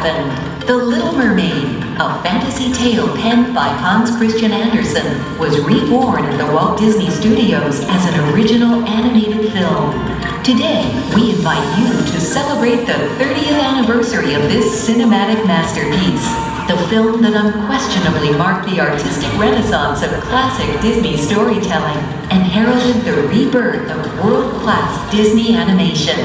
happened. The Little Mermaid, a fantasy tale penned by Hans Christian Andersen, was reborn at the Walt Disney Studios as an original animated film. Today, we invite you to celebrate the 30th anniversary of this cinematic masterpiece, the film that unquestionably marked the artistic renaissance of classic Disney storytelling and heralded the rebirth of world-class Disney animation.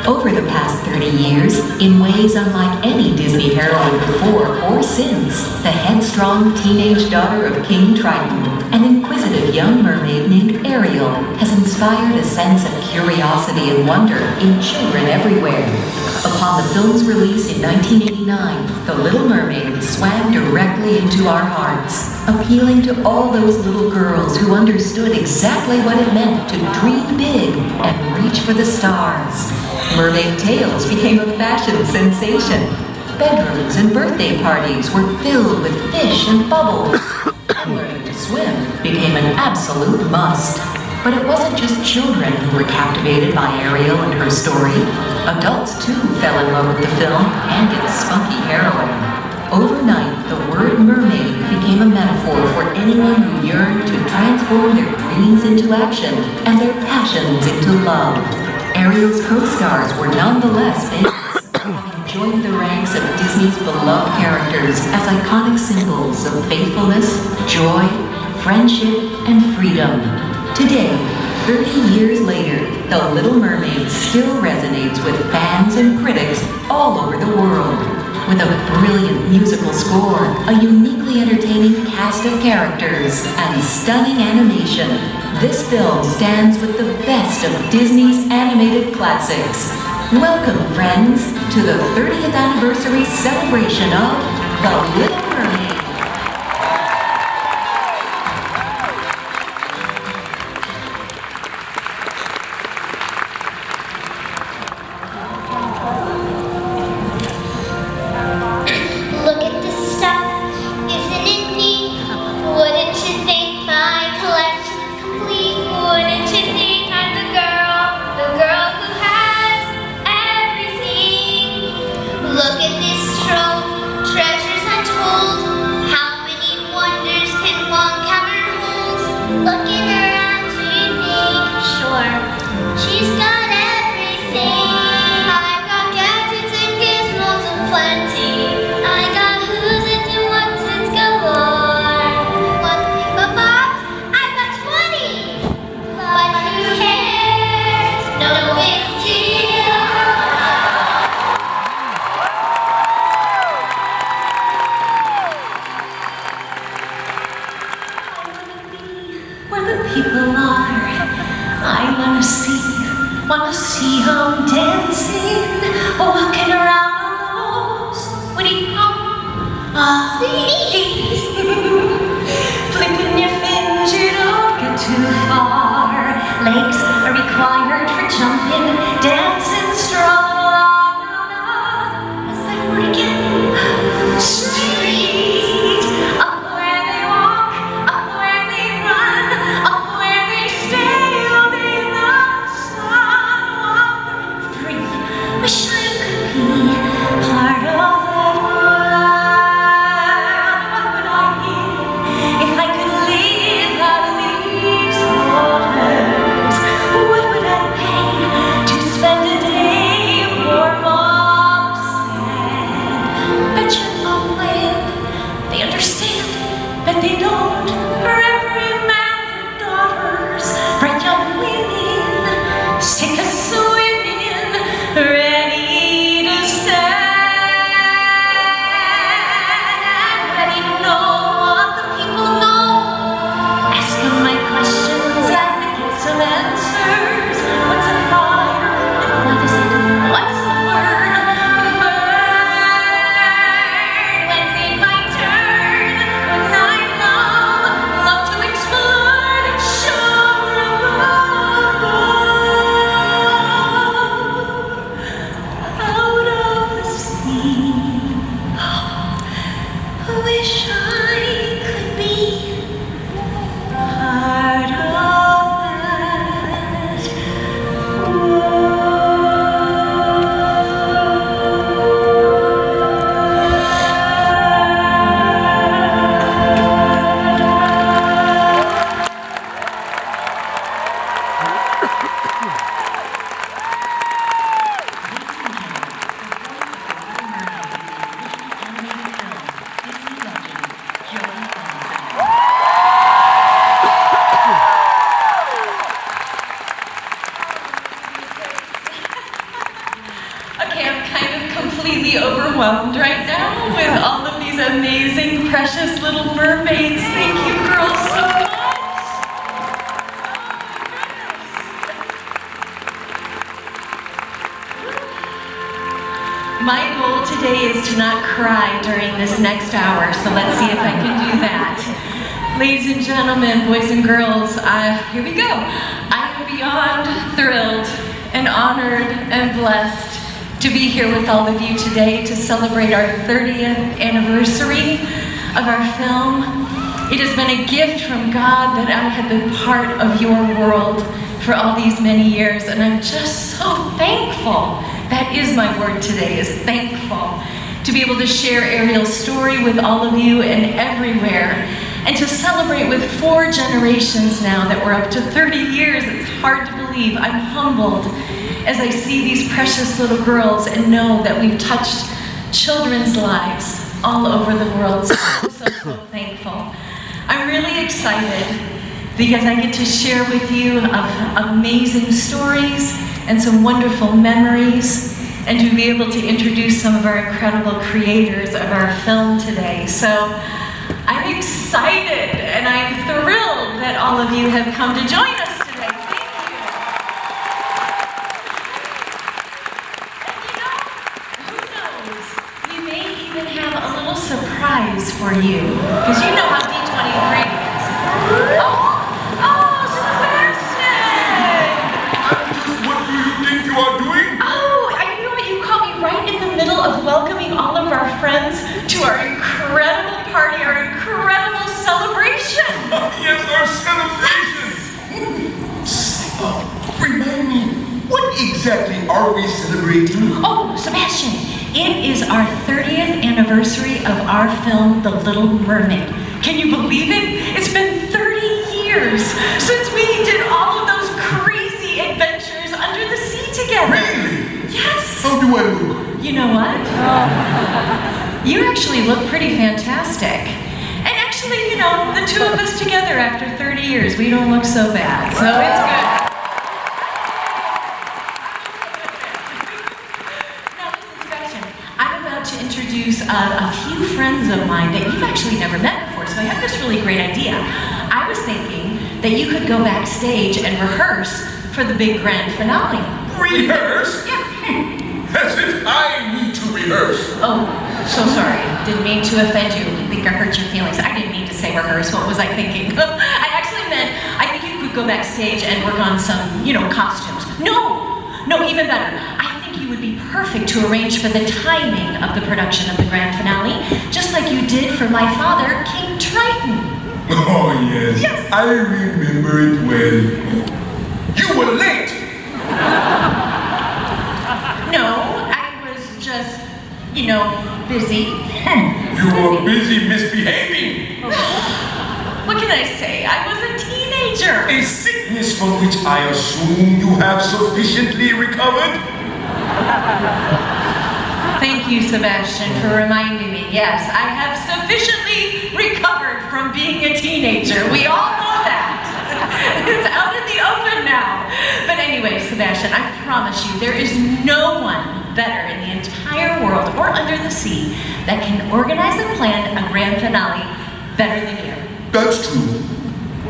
Over the past 30 years, in ways unlike any Disney heroine before or since, the headstrong teenage daughter of King Triton, an inquisitive young mermaid named Ariel, has inspired a sense of curiosity and wonder in children everywhere. Upon the film's release in 1989, The Little Mermaid swam directly into our hearts, appealing to all those little girls who understood exactly what it meant to dream big and reach for the stars. Mermaid tales became a fashion sensation. Bedrooms and birthday parties were filled with fish and bubbles. And learning to swim became an absolute must. But it wasn't just children who were captivated by Ariel and her story. Adults too fell in love with the film and its spunky heroine. Overnight, the word mermaid became a metaphor for anyone who yearned to transform their dreams into action and their passions into love. Ariel's co-stars were nonetheless famous, having joined the ranks of Disney's beloved characters as iconic symbols of faithfulness, joy, friendship, and freedom. Today, 30 years later, The Little Mermaid still resonates with fans and critics all over the world. With a brilliant musical score, a uniquely entertaining cast of characters, and stunning animation, this film stands with the best of Disney's animated classics. Welcome, friends, to the 30th anniversary celebration of The Little Mermaid. Wanna see them dancing, walking around the walls. When you come, flipping your fins, you don't get too far. Legs are required for jumping, dancing strong along as they freaking street. Up where they walk, up where they run, up where they stay all day long. Wish I could be part of that world. What would I give if I could live out of these waters? What would I pay to spend a day warm on the sand? Bet you won't live. They understand, but they don't. For every man and daughters, for young women, sick of swimming, ready to stand, ready to know what the people know. Ask them my questions and get some answers. What's a fire? What is it? What's the word? Burn. When's it my turn? When I love now with all of these amazing, precious little mermaids. Thank you, girls, so much. My goal today is to not cry during this next hour, so let's see if I can do that. Ladies and gentlemen, boys and girls, here we go. I am beyond thrilled and honored and blessed to be here with all of you today to celebrate our 30th anniversary of our film. It has been a gift from God that I have been part of your world for all these many years, and I'm just so thankful. That is my word today, is thankful. To be able to share Ariel's story with all of you and everywhere, and to celebrate with 4 generations now that we're up to 30 years. It's hard to believe. I'm humbled as I see these precious little girls and know that we've touched children's lives all over the world. So thankful. I'm really excited because I get to share with you amazing stories and some wonderful memories, and to be able to introduce some of our incredible creators of our film today. So I'm excited and I'm thrilled that all of you have come to join us today. Thank you. And who knows, we may even have a little surprise for you, because you know how D23 is. Of welcoming all of our friends to our incredible party, our incredible celebration. Yes, our celebration. Remind me, what exactly are we celebrating? Oh, Sebastian, it is our 30th anniversary of our film, The Little Mermaid. Can you believe it? It's been 30 years since we did all of those crazy adventures under the sea together. Really? Yes. How do I look? You know what? You actually look pretty fantastic. And actually, you know, the two of us together after 30 years, we don't look so bad. So it's good. Now, listen, Sebastian, I'm about to introduce a few friends of mine that you've actually never met before, so I have this really great idea. I was thinking that you could go backstage and rehearse for the big grand finale. Rehearse? Yeah. As if I need to rehearse. Oh, so sorry. Didn't mean to offend you. I think I hurt your feelings. I didn't mean to say rehearse. What was I thinking? I actually meant, I think you could go backstage and work on some, costumes. No, even better. I think you would be perfect to arrange for the timing of the production of the grand finale, just like you did for my father, King Triton. Oh, yes. Yes. I remember it well. You were late. No, I was just, busy. You were busy misbehaving. What can I say? I was a teenager. A sickness from which I assume you have sufficiently recovered. Thank you, Sebastian, for reminding me. Yes, I have sufficiently recovered from being a teenager. We all know that. It's out in the open now. But anyway, Sebastian, I promise you, there is no one better in the entire world or under the sea that can organize and plan a grand finale better than you. That's true.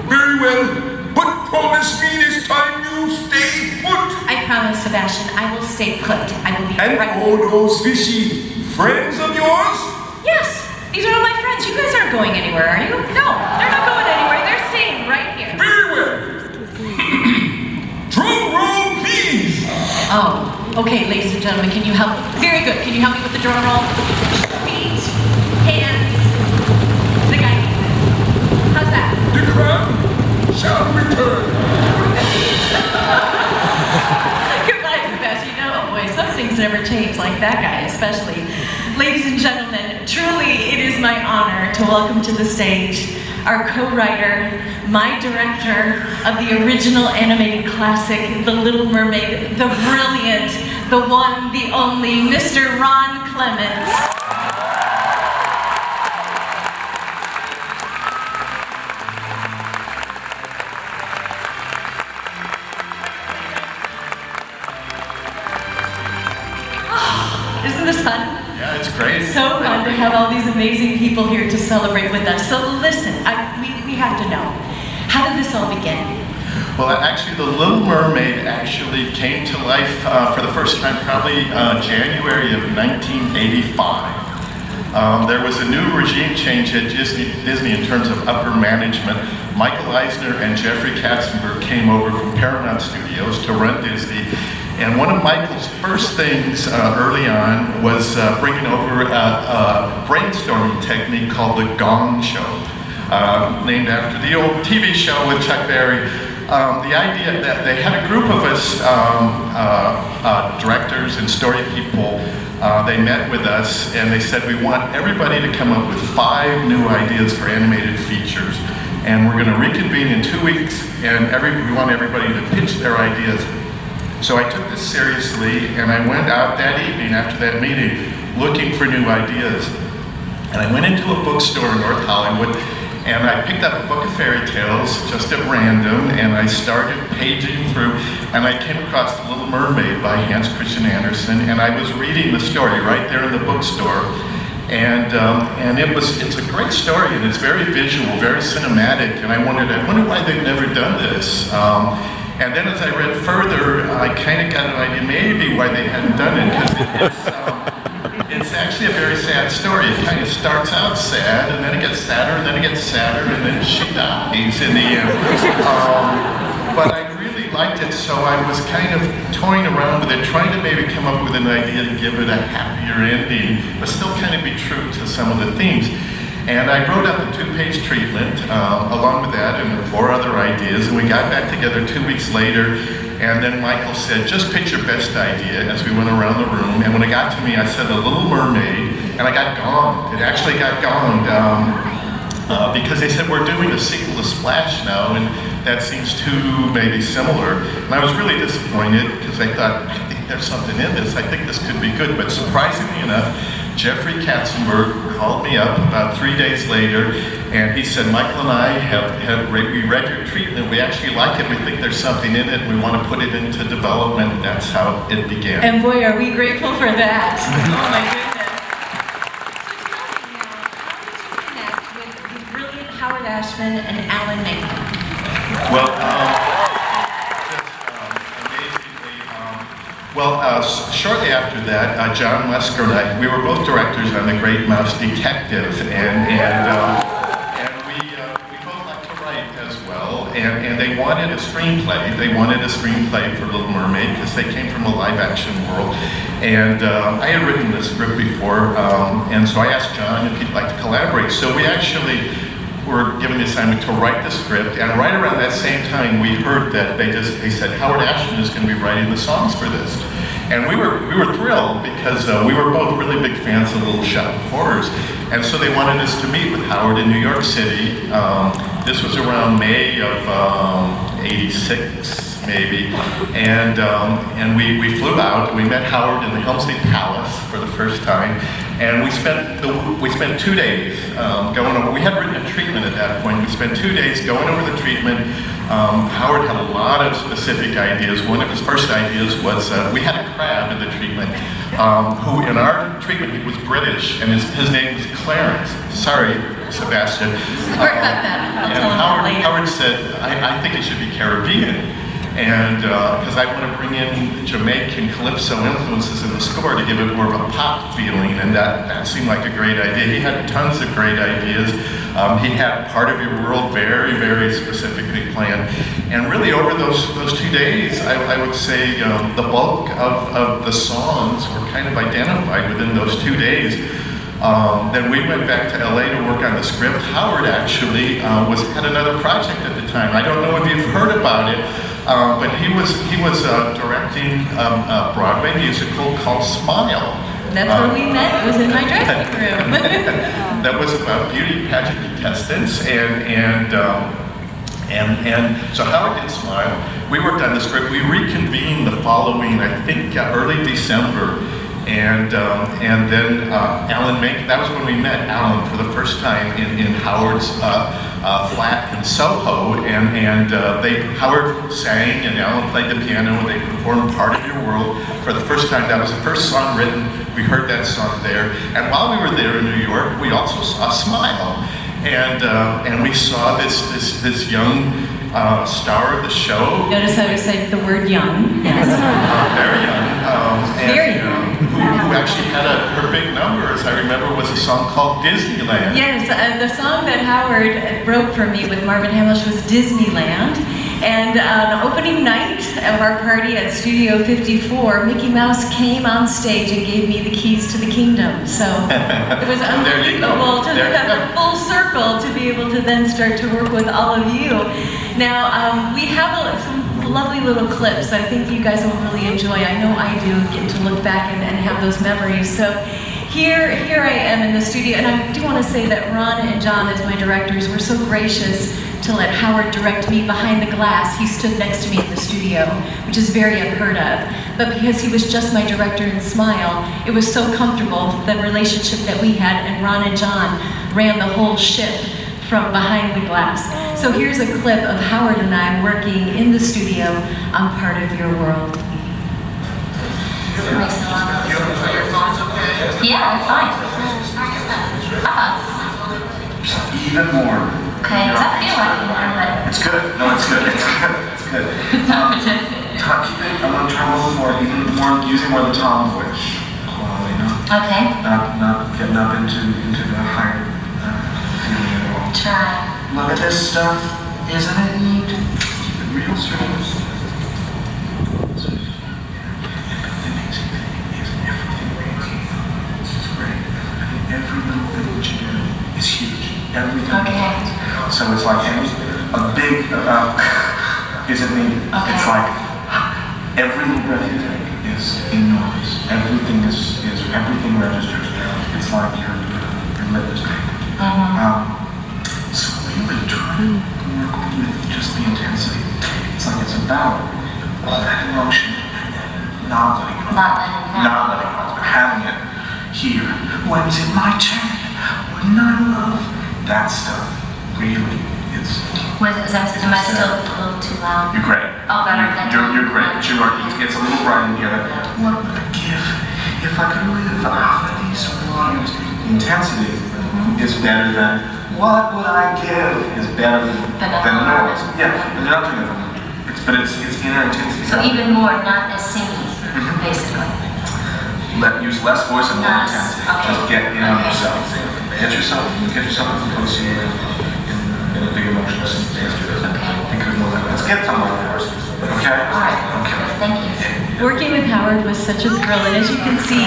Very well. But promise me this time you stay put. I promise, Sebastian, I will stay put. I will be And right all those fishy friends of yours? Yes, these are all my friends. You guys aren't going anywhere, are you? No, they're not going anywhere. They're staying right here. Very well. Drum roll, please. Oh, okay, ladies and gentlemen, can you help? Very good. Can you help me with the drum roll? Feet, hands, the guy. How's that? The crowd shall return. Goodbye, Sebastian. Oh boy, some things never change, like that guy especially. Ladies and gentlemen, truly it is my honor to welcome to the stage our co-writer, my director of the original animated classic, The Little Mermaid, the brilliant, the one, the only, Mr. Ron Clements. Isn't this fun? Yeah, it's great. So fun. to have all these amazing people here to celebrate with us. So listen, we have to know, how did this all begin? Well, actually, the Little Mermaid actually came to life for the first time probably January of 1985. There was a new regime change at Disney in terms of upper management. Michael Eisner and Jeffrey Katzenberg came over from Paramount Studios to run Disney. And one of Michael's first things early on was bringing over a brainstorming technique called the Gong Show, named after the old TV show with Chuck Berry. The idea that they had a group of us, directors and story people, they met with us and they said, we want everybody to come up with 5 new ideas for animated features. And we're going to reconvene in 2 weeks and we want everybody to pitch their ideas. So I took this seriously and I went out that evening after that meeting looking for new ideas. And I went into a bookstore in North Hollywood and I picked up a book of fairy tales just at random and I started paging through and I came across The Little Mermaid by Hans Christian Andersen and I was reading the story right there in the bookstore. And it's a great story and it's very visual, very cinematic, and I wondered why they've never done this. And then as I read further, I kind of got an idea maybe why they hadn't done it, because it's actually a very sad story. It kind of starts out sad, and then it gets sadder, and then it gets sadder, and then she dies in the end. But I really liked it, so I was kind of toying around with it, trying to maybe come up with an idea to give it a happier ending, but still kind of be true to some of the themes. And I wrote up a 2-page treatment along with that and 4 other ideas, and we got back together 2 weeks later, and then Michael said, just pitch your best idea as we went around the room, and when it got to me, I said, The Little Mermaid, and I got gonged. It actually got gonged because they said, we're doing a sequel to Splash now, and that seems too maybe similar. And I was really disappointed because I thought, I think there's something in this. I think this could be good, but surprisingly enough, Jeffrey Katzenberg called me up about 3 days later, and he said, Michael and I we read your treatment, we actually like it, we think there's something in it, and we want to put it into development. That's how it began. And boy, are we grateful for that. Oh my goodness. So tell me now, how did you connect with the brilliant Howard Ashman and Alan Menken? Well, shortly after that, John Wesker and I, we were both directors on The Great Mouse Detective, and we both like to write as well, and they wanted a screenplay. They wanted a screenplay for Little Mermaid because they came from a live-action world, and I had written the script before, and so I asked John if he'd like to collaborate. So we actually were given the assignment to write the script, and right around that same time we heard that they said Howard Ashman is going to be writing the songs for this. And we were thrilled because we were both really big fans of Little Shop of Horrors, and so they wanted us to meet with Howard in New York City. This was around May of '86, maybe, and we flew out. We met Howard in the Helmsley Palace for the first time, and we spent 2 days going over. We had written a treatment at that point. We spent 2 days going over the treatment. Howard had a lot of specific ideas. One of his first ideas was we had a crab in the treatment who in our treatment he was British, and his name was Clements. Sorry, Sebastian. Sorry about that. And Howard said, I think it should be Caribbean. And because I want to bring in Jamaican calypso influences in the score to give it more of a pop feeling, and that seemed like a great idea. He had tons of great ideas. He had Part of Your World very, very specifically planned. And really over those 2 days, I would say the bulk of the songs were kind of identified within those 2 days. Then we went back to LA to work on the script. Howard actually had another project at the time. I don't know if you've heard about it, but he was directing a Broadway musical called Smile. That's where we met. It was in my dressing room. That was about beauty pageant contestants, and so Howard did Smile. We worked on the script. We reconvened the following, I think, early December. And then Alan Menken, that was when we met Alan for the first time in Howard's flat in Soho, and Howard sang and Alan played the piano and they performed Part of Your World for the first time. That was the first song written. We heard that song there. And while we were there in New York, we also saw Smile. And we saw this young star of the show. Notice how I said the word young. Yes. Very young. Very young. Who actually had her big number, as I remember, was a song called Disneyland. Yes, the song that Howard wrote for me with Marvin Hamlish was Disneyland. And on opening night of our party at Studio 54, Mickey Mouse came on stage and gave me the keys to the kingdom. So it was unbelievable to have a full circle to be able to then start to work with all of you. Now, we have some lovely little clips I think you guys will really enjoy. I know I do, get to look back and have those memories. So here I am in the studio, and I do want to say that Ron and John, as my directors, were so gracious to let Howard direct me behind the glass. He stood next to me in the studio, which is very unheard of. But because he was just my director in Smile, it was so comfortable, the relationship that we had, and Ron and John ran the whole ship from behind the glass. So here's a clip of Howard and I working in the studio on Part of Your World. Yeah, I'm fine. Even more. Okay, does that feel like more, but It's good. No, it's good. It's good. It's good. it's not what it is. I'm gonna try a little more, even more, using more of the tomboyish quality, Okay, not getting up into the higher feeling at all. try. Look at this stuff, isn't it neat? Keep it real straight. So, the amazing thing is everything this is great. I think every little thing that you do is huge. Everything. Okay. So it's like a big isn't needed. Okay. It's like every little breath you take is enormous. Everything registers. It's like your litmus paper. So really try to work with just the intensity. It's like it's about all that emotion and not letting it go, having it here. When's it my turn? Wouldn't I love that stuff? Really, it's. Am I still a little too loud? You're great. Oh, better than You're great. It's a little bright in here. What would I give if I could live out of these waters? Intensity is better than what would I give is better than noise. Yeah, but you're not doing it from it's inner intensity. So even more, not as singing, basically. Use less voice and more Nice. intensity. Okay. Just get in on yourself. Get yourself in a place you in a big emotional state. Okay. Think of it more like, let's get somewhere first. Okay? All right. Okay. Thank you. Working with Howard was such a thrill, and as you can see,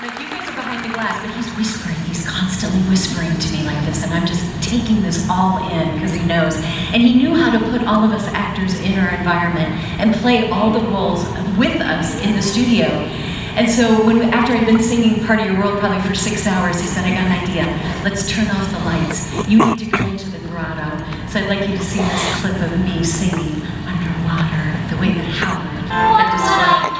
like you guys are behind the glass, but he's whispering, he's constantly whispering to me like this, and I'm just taking this all in because he knows. And he knew how to put all of us actors in our environment and play all the roles with us in the studio. And so after I'd been singing Part of Your World probably for 6 hours, he said, I got an idea. Let's turn off the lights. You need to go into the grotto. So I'd like you to see this clip of me singing underwater, the way that Howard had described.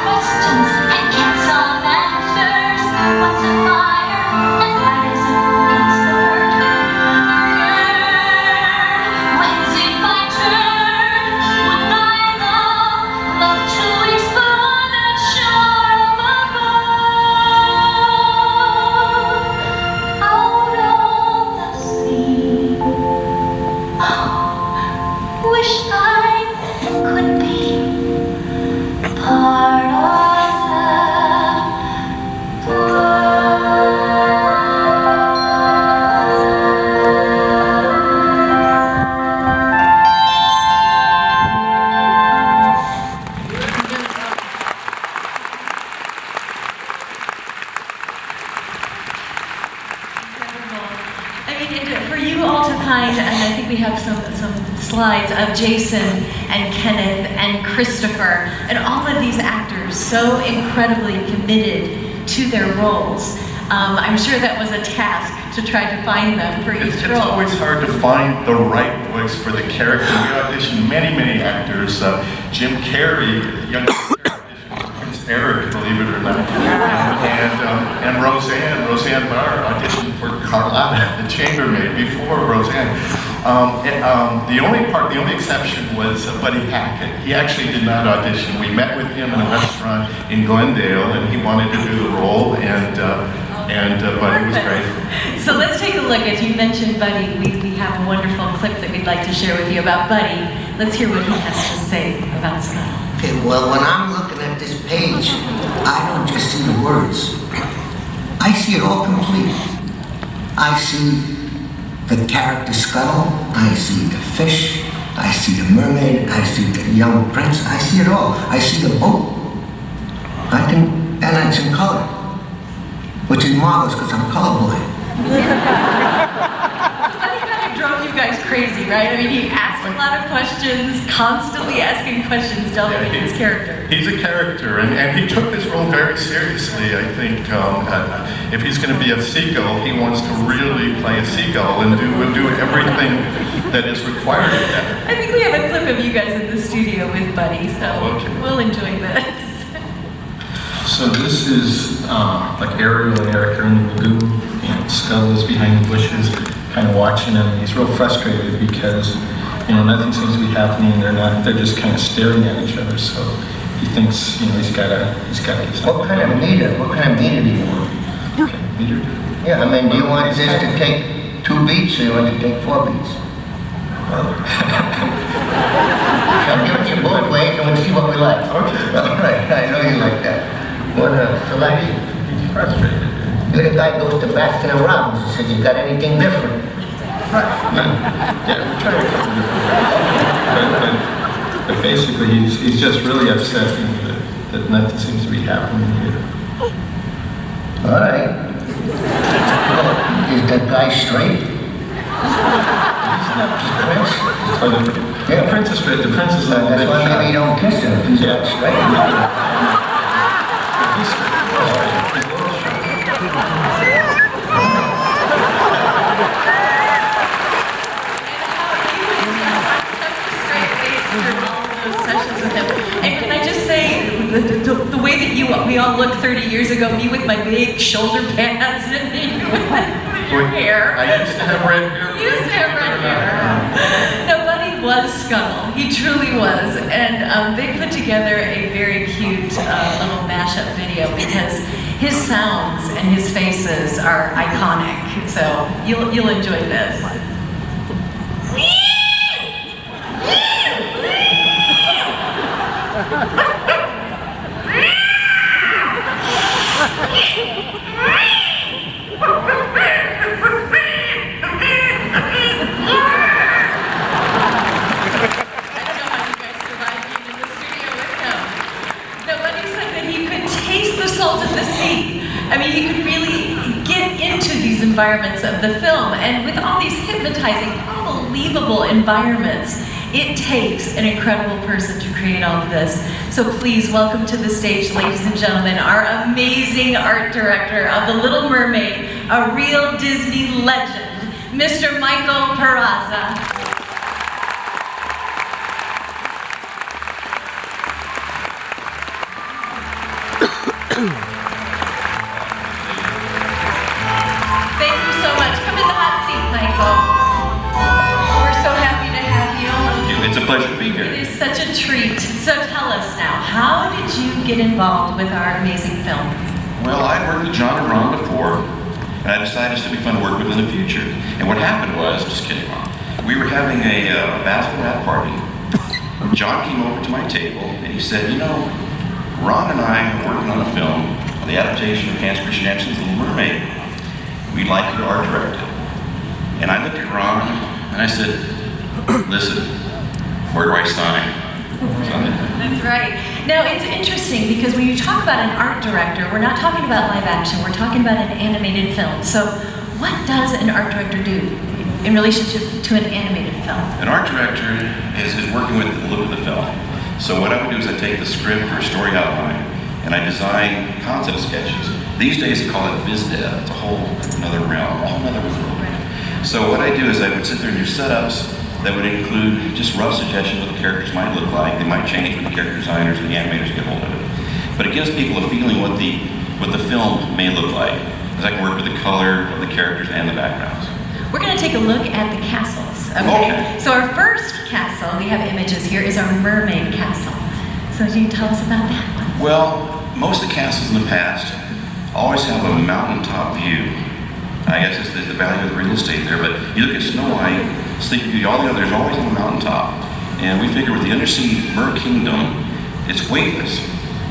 Questions and for you all to find, and I think we have some slides of Jason and Kenneth and Christopher and all of these actors so incredibly committed to their roles. I'm sure that was a task to try to find them for each role. It's always hard to find the right voice for the character. We auditioned many actors. Jim Carrey, young Prince Eric, believe it or not, and Roseanne Barr auditioned for Carlotta, the chambermaid, before Roseanne. The only exception was Buddy Hackett. He actually did not audition. We met with him in a restaurant in Glendale, and he wanted to do the role, and Buddy was great. So let's take a look. As you mentioned Buddy, we have a wonderful clip that we'd like to share with you about Buddy. Let's hear what he has to say about Scuttle. Okay, well, when I'm looking at this page, I don't just see the words. I see it all complete. I see the character Scuttle, I see the fish, I see the mermaid, I see the young prince, I see it all. I see the boat. And it's in color, which is marvelous because I'm colorblind. Buddy kind of drove you guys crazy, right? I mean, he asked a lot of questions, constantly asking questions, delving into his character. He's a character, and he took this role very seriously. I think if he's going to be a seagull, he wants to really play a seagull and do everything that is required of that. I think we have a clip of you guys in the studio with Buddy, so we'll enjoy this. So this is like Ariel and Eric are in the lagoon, and Scuttle is behind the bushes, kind of watching him. He's real frustrated because nothing seems to be happening. They're just kind of staring at each other. So he thinks he's got to get something. What kind of meter do you want? Meter? Yeah, I mean, do you want this to take 2 beats or you want it to take 4 beats? I'll give it to you both ways and we'll see what we like. Okay. All right, I know you like that. What selection? He's frustrated. The guy goes to Baskin and Robbins and says, "You got anything different?" Yeah, we're trying a couple different ways. But basically, he's just really upset that nothing seems to be happening here. All right. Is that guy straight? Yeah, the prince is straight. The prince is a little bit That's why maybe you don't kiss him if he's not straight. He's straight. He's a little straight. And can I just say, the way that we all looked 30 years ago, me with my big shoulder pads and you with your hair. I used to have red hair. You used to have red hair. No, Buddy was Scuttle. He truly was. And they put together a very cute little mashup video because his sounds and his faces are iconic. So you'll enjoy this. I mean, he could really get into these environments of the film, and with all these hypnotizing, unbelievable environments, it takes an incredible person to create all of this. So please welcome to the stage, ladies and gentlemen, our amazing art director of The Little Mermaid, a real Disney legend, Mr. Michael Peraza. Thank you so much. Come in the hot seat, Michael. We're so happy to have you. It's a pleasure to be here. It is such a treat. So tell us now, how did you get involved with our amazing film? Well, I'd worked with John and Ron before, and I decided it's to be fun to work with in the future. And what happened was, just kidding, Ron, we were having a bachelorette party. John came over to my table, and he said, Ron and I are working on a film, the adaptation of Hans Christian Andersen's Little Mermaid. We'd like you to art direct it. And I looked at Ron, and I said, listen, where do I sign? That's right. Now, it's interesting because when you talk about an art director, we're not talking about live action, we're talking about an animated film. So what does an art director do in relationship to an animated film? An art director is working with the look of the film. So what I would do is I take the script or story outline and I design concept sketches. These days they call it biz dev. It's a whole another realm, a whole another world. So what I do is I would sit there and do setups that would include just rough suggestions of what the characters might look like. They might change when the character designers and the animators get hold of it. But it gives people a feeling what the film may look like. Because I can work with the color of the characters and the backgrounds. We're going to take a look at the castles, okay? So our first castle, we have images here, is our mermaid castle. So can you tell us about that one? Well, most of the castles in the past always have a mountaintop view. I guess it's the value of the real estate there, but you look at Snow White, Sleeping Beauty, all the others, always on the mountaintop. And we figure with the undersea Mer Kingdom, it's weightless.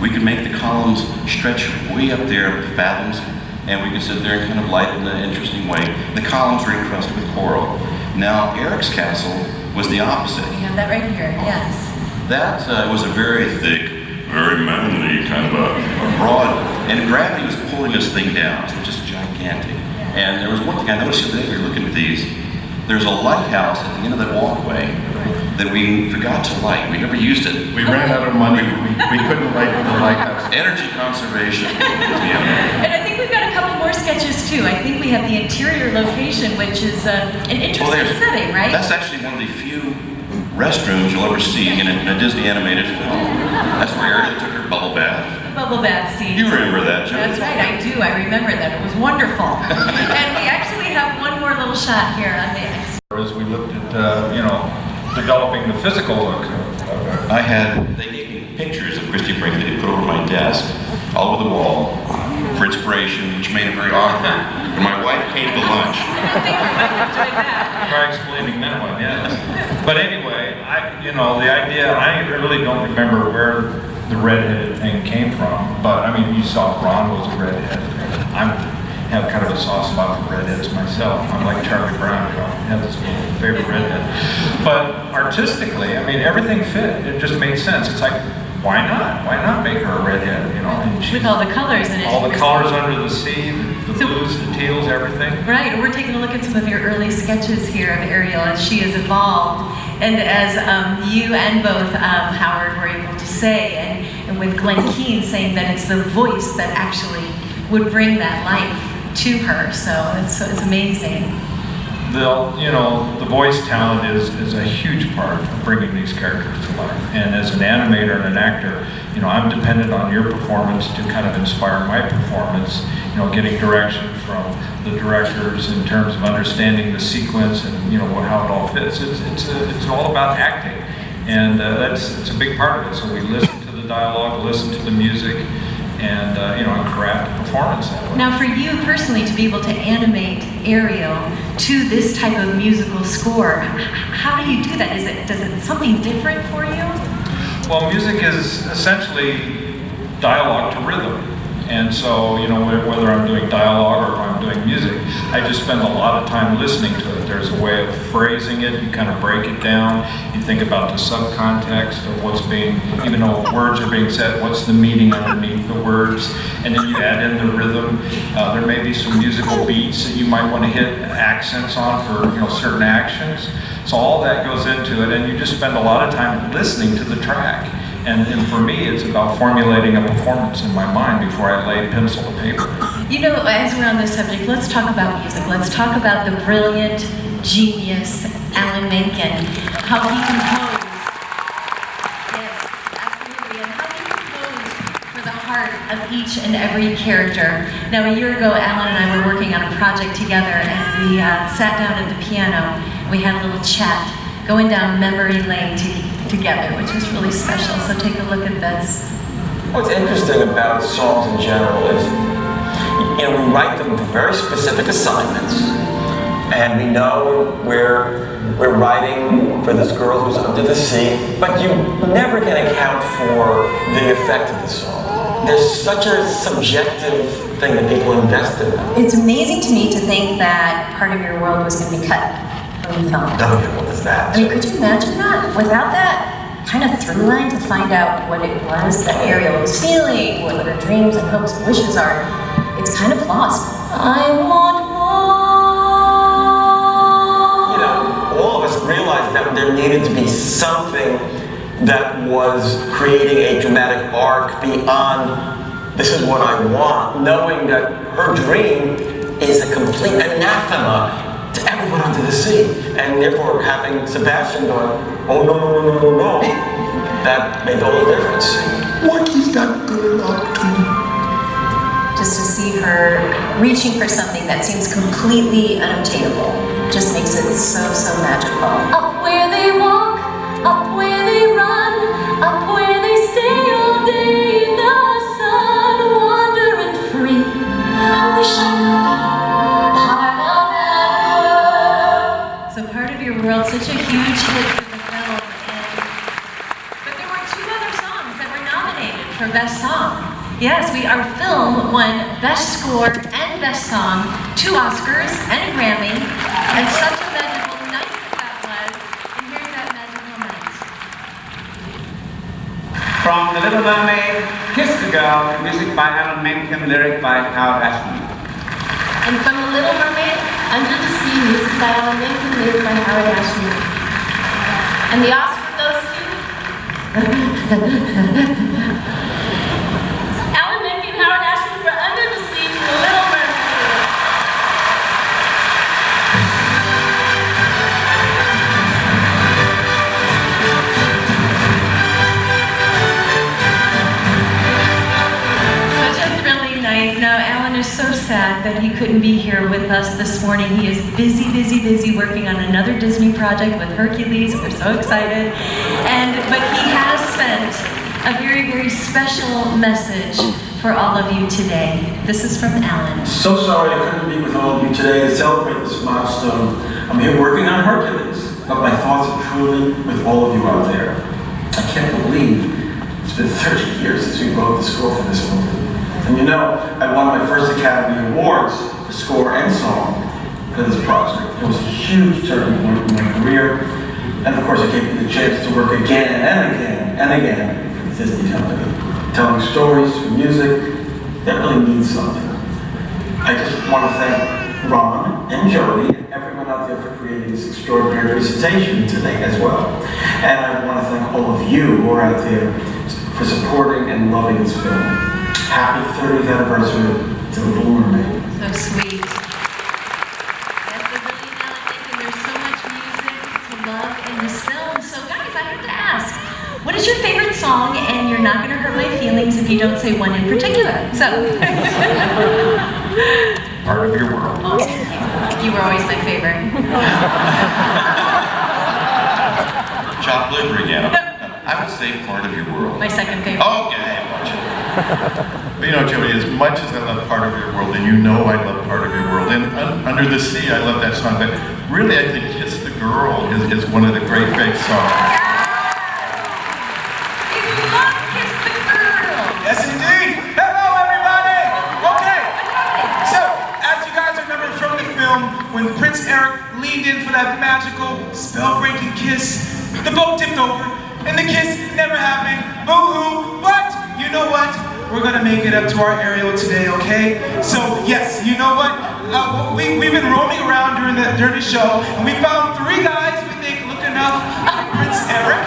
We can make the columns stretch way up there, fathoms, and we can sit there and kind of light in an interesting way. The columns are encrusted with coral. Now, Eric's castle was the opposite. We have that right here, yes. That was a very thick, very manly kind of a broad, and gravity was pulling this thing down, so it's just gigantic. And there was one thing I noticed the other day, we were looking at these, there's a lighthouse at the end of that walkway that we forgot to light. We never used it. We ran out of money. We couldn't light the lighthouse. Energy conservation. And I think we've got a couple more sketches too. I think we have the interior location, which is an interesting setting, right? That's actually one of the few restrooms you'll ever see in a Disney animated film. That's where Ariel took her bubble bath. The bubble bath scene. You remember that, Jodi? That's right, I do. I remember that. It was wonderful. And we actually have one more little shot here on the X. As we looked at, developing the physical look of it. They gave me pictures of Christy Brinkley they put over my desk, all over the wall, for inspiration, which made it very awkward. And my wife paid the lunch. Try explaining that one, yes. But anyway, the idea, I really don't remember where the redheaded thing came from, but I mean, you saw Ron was a redhead. I have kind of a soft spot for redheads myself. I'm like Charlie Brown, I have this favorite redhead. But artistically, I mean, everything fit. It just made sense. It's like, why not? Why not make her a redhead, And with all the colors in it. All the colors under the sea, the blues, the teals, everything. Right, we're taking a look at some of your early sketches here of Ariel as she has evolved. And as you and both Howard were able to say, and with Glenn Keane saying that it's the voice that actually would bring that life to her, so it's amazing. The voice talent is a huge part of bringing these characters to life. And as an animator and an actor, I'm dependent on your performance to kind of inspire my performance. Getting direction from the directors in terms of understanding the sequence and how it all fits. It's all about acting, and it's a big part of it. So we listen to the dialogue, listen to the music, and craft a performance that way. Now, for you personally, to be able to animate Ariel to this type of musical score, how do you do that? Does it something different for you? Well, music is essentially dialogue to rhythm. And so, whether I'm doing dialogue or if I'm doing music, I just spend a lot of time listening to it. There's a way of phrasing it, you kind of break it down, you think about the subcontext of what's being, even though words are being said, what's the meaning underneath the words, and then you add in the rhythm. There may be some musical beats that you might want to hit accents on for certain actions. So all that goes into it, and you just spend a lot of time listening to the track. And for me, it's about formulating a performance in my mind before I lay pencil to paper. As we're on this subject, let's talk about music. Let's talk about the brilliant genius, Alan Menken, how he composed. Yes, absolutely. And how he composed for the heart of each and every character. Now, a year ago, Alan and I were working on a project together, and we sat down at the piano. We had a little chat, going down memory lane together, which was really special. So take a look at this. What's interesting about songs in general is, we write them for very specific assignments, and we know we're writing for this girl who's under the sea, but you never can account for the effect of the song. There's such a subjective thing that people invest in. It's amazing to me to think that part of your world was going to be cut from the film. What is that? I mean, could you imagine that? Without that kind of through line to find out what it was that Ariel was feeling, what her dreams and hopes and wishes are, it's kind of lost. I want more. that there needed to be something that was creating a dramatic arc beyond this is what I want, knowing that her dream is a complete anathema to everyone under the sea. And therefore having Sebastian going, oh no, no, no, no, no, no, that made all the difference. What is that girl up to? Just to see her reaching for something that seems completely unobtainable just makes it so, so magical. Up where they walk, up where they run, up where they stay all day in the sun, wandering free. I wish I could be part of that world. So Part of Your World, such a huge hit for the film, but there were 2 other songs that were nominated for Best Song. Yes, our film won Best Score and Best Song, 2 Oscars and a Grammy, and such a magical night that was. And here's that magical night. From The Little Mermaid, Kiss the Girl, music by Alan Menken, lyric by Howard Ashman. And from The Little Mermaid, Under the Sea, music by Alan Menken, lyric by Howard Ashman. And the Oscar goes to Alan Menken, Howard Ashman for Under the Sea from The Little Mermaid. Such a thrilling night. Now, Alan is so sad that he couldn't be here with us this morning. He is busy, busy, busy working on another Disney project with Hercules. We're so excited. But he has sent a very, very special message for all of you today. This is from Alan. So sorry I couldn't be with all of you today to celebrate this milestone. I'm here working on Hercules, but my thoughts are truly with all of you out there. I can't believe it's been 30 years since we wrote the score for this movie. And you know, I won my first Academy Awards for score and song for this project. It was a huge turning point in my career. And of course, it gave me the chance to work again and again and again for the Disney company, telling stories through music that really means something. I just want to thank Ron and Jodi and everyone out there for creating this extraordinary presentation today as well. And I want to thank all of you who are out there for supporting and loving this film. Happy 30th anniversary to Little Mermaid. So sweet. That's a brilliant Alan, and there's so much music to love in this film. So guys, I have to ask, what is your favorite song? And you're not going to hurt my feelings if you don't say one in particular. So. Part of Your World. Oh, you were always my favorite. Chopped liver again. I would say Part of Your World. My second favorite. Okay, watch it. But you know, Jodi, as much as I love Part of Your World, and you know I love Part of Your World, and Under the Sea, I love that song, but really I think Kiss the Girl is one of the great, great songs. You love Kiss the Girl. Yes, indeed. Hello, everybody. Okay. So, as you guys remember from the film, when Prince Eric leaned in for that magical, spell-breaking kiss, the boat tipped over, and the kiss never happened. Boo-hoo. But you know what? We're gonna make it up to our Ariel today, okay? So yes, you know what? We've been roaming around during the show, and we found 3 guys we think look enough for Prince Eric,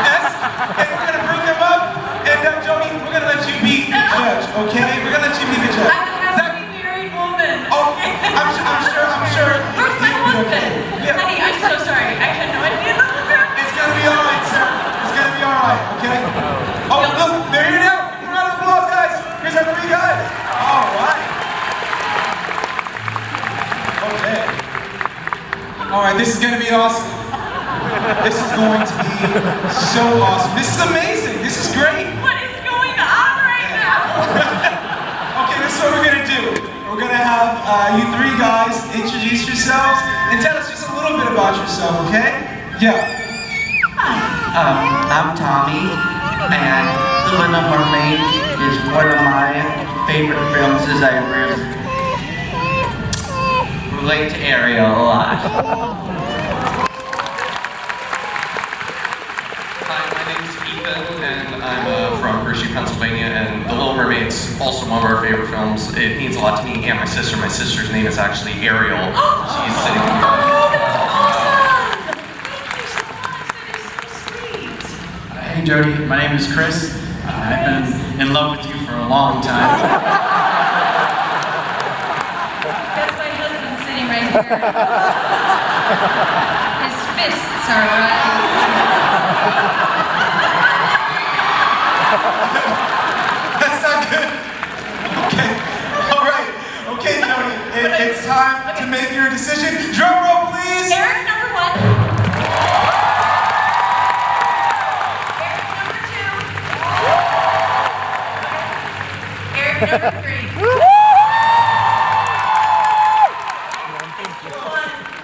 yes, and we're gonna bring them up. And Jodi, we're gonna let you be the judge, okay? We're gonna let you be the judge. I'm a happily married woman. Oh, I'm sure. Where's my husband? Yeah. Honey, I'm so sorry. I had no idea that was happening. It's gonna be all right, sir. It's gonna be all right, okay? Oh, look, they're here now. Give a round of applause, guys. Here's our 3 guys. All right. Okay. All right, this is gonna be awesome. This is going to be so awesome. This is amazing. This is great. What is going on right now? Okay, this is what we're gonna do. We're gonna have you 3 guys introduce yourselves and tell us just a little bit about yourself, okay? Yeah. I'm Tommy, and The Little Mermaid is one of my favorite films as I relate to Ariel a lot. Hi, my name's Ethan, and I'm from Hershey, Pennsylvania, and The Little Mermaid's also one of our favorite films. It means a lot to me and my sister. My sister's name is actually Ariel. She's sitting in the Oh, that's awesome! Hey Jodi, my name is Chris. I've been in love with you for a long time. That's my husband sitting right here. His fists are right. That's not good. Okay. All right. Okay, Jodi. It's time to make your decision. Drum roll, please. Eric, number 1. Eric, number 2. Eric, number 3.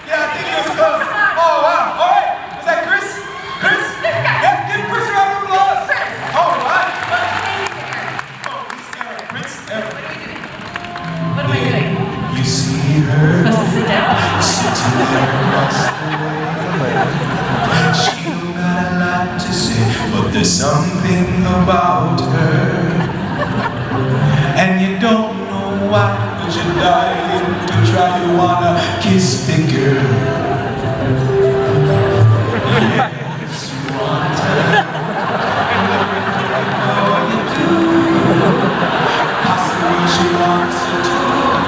Yeah, I think it was close. Oh, wow. All right. Was that Chris? Chris? Yeah, give Chris a round of applause. All right. Oh, he's Eric. Chris, Eric. What am I doing? You see her Supposed to sit down? sitting there across the way. She don't got a lot to say, but there's something about her. And you don't know why, but you're dying to try. You wanna kiss the girl. Yes, you want her. Oh, you do. Possibly she wants you to.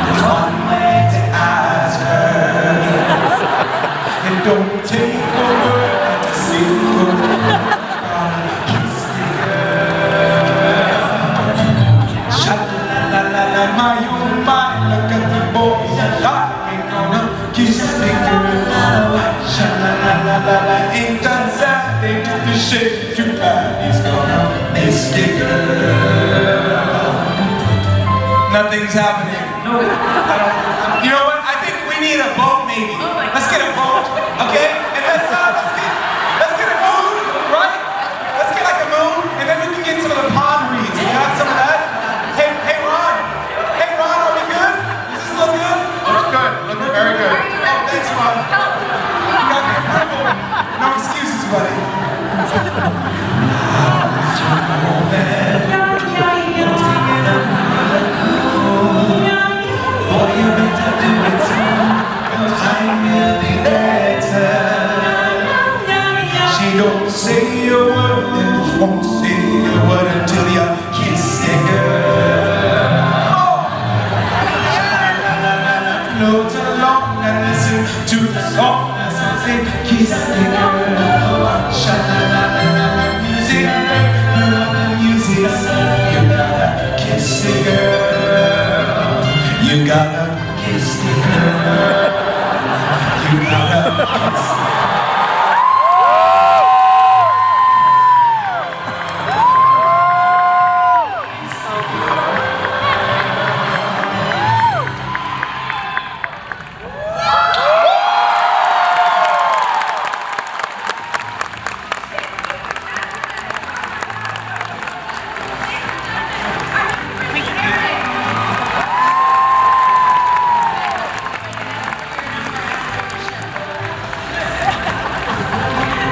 There's one way to ask her. It don't take a word to see her. Kiss the girl. Sha-la-la-la-la, my oh my, look at the boy, I'm gonna kiss the girl. Sha-la-la-la-la, ain't that sad? They took the shape too bad. He's gonna miss the girl. Nothing's happening. No, I don't. You know what? I think we need a boat, maybe. Let's get a boat, okay? And let's get a moon, right? Let's get like a moon, and then we can get some of the pond reeds. You got some of that? Hey, Ron. Hey, Ron, are we good? Does this look good? Looks good. Looks very good. Oh, thanks, Ron. You got me a purple. No excuses, buddy. Boy, you better do it soon. Your time will be better. She don't say a word, and won't say a word until you kiss the girl. Oh! Sha-la-la-la-la, float along and listen to the song as I say, kiss the girl. Sha-la-la-la-la, music, you love the music, you gotta kiss the girl. You gotta kiss the girl. You gotta kiss the girl.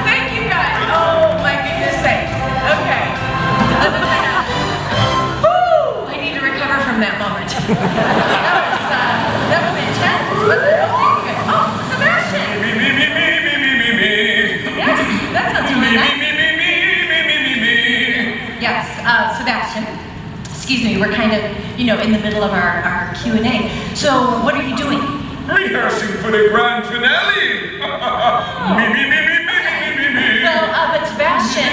Thank you guys. Oh my goodness sakes. Okay. Woo! I need to recover from that moment. That was intense. Was it? Oh, thank you. Oh, Sebastian. Yes, that sounds really nice. Yes, Sebastian. Excuse me, we're kind of, in the middle of our Q&A. So, what are you doing? Rehearsing for the grand finale. Well, but Sebastian,